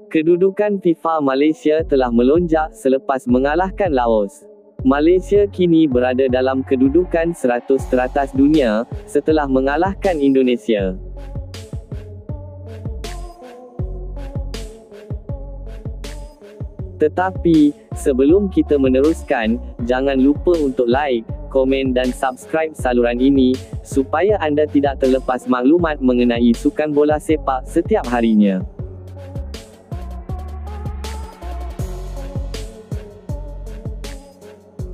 Kedudukan FIFA Malaysia telah melonjak selepas mengalahkan Laos. Malaysia kini berada dalam kedudukan 100 teratas dunia, setelah mengalahkan Indonesia. Tetapi, sebelum kita meneruskan, jangan lupa untuk like, komen dan subscribe saluran ini, supaya anda tidak terlepas maklumat mengenai sukan bola sepak setiap harinya.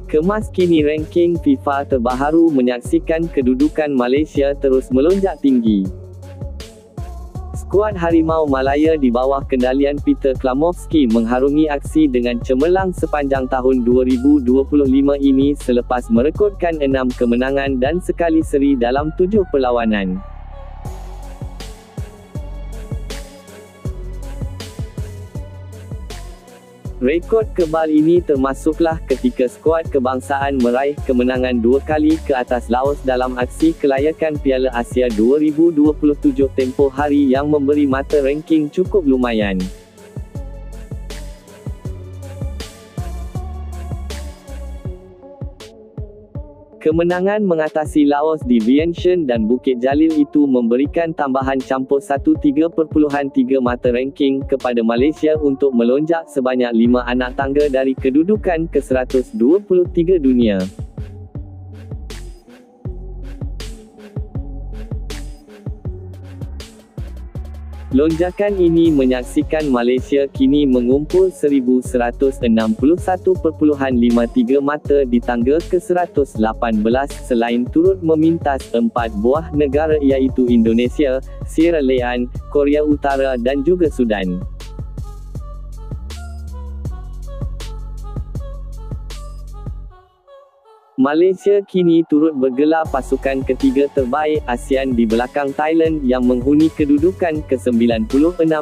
Kemas kini ranking FIFA terbaharu menyaksikan kedudukan Malaysia terus melonjak tinggi. Skuad Harimau Malaya di bawah kendalian Peter Klamovski mengharungi aksi dengan cemerlang sepanjang tahun 2025 ini selepas merekodkan 6 kemenangan dan sekali seri dalam 7 perlawanan. Rekod kebal ini termasuklah ketika skuad kebangsaan meraih kemenangan 2 kali ke atas Laos dalam aksi kelayakan Piala Asia 2027 tempoh hari yang memberi mata ranking cukup lumayan. Kemenangan mengatasi Laos di Vientiane dan Bukit Jalil itu memberikan tambahan campur 1.3.3 mata ranking kepada Malaysia untuk melonjak sebanyak 5 anak tangga dari kedudukan ke-123 dunia. Lonjakan ini menyaksikan Malaysia kini mengumpul 1,161.53 mata di tangga ke-118 selain turut memintas 4 buah negara iaitu Indonesia, Sierra Leone, Korea Utara dan juga Sudan. Malaysia kini turut bergelar pasukan ketiga terbaik ASEAN di belakang Thailand yang menghuni kedudukan ke-96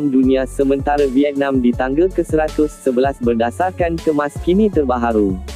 dunia sementara Vietnam di tangga ke-111 berdasarkan kemas kini terbaharu.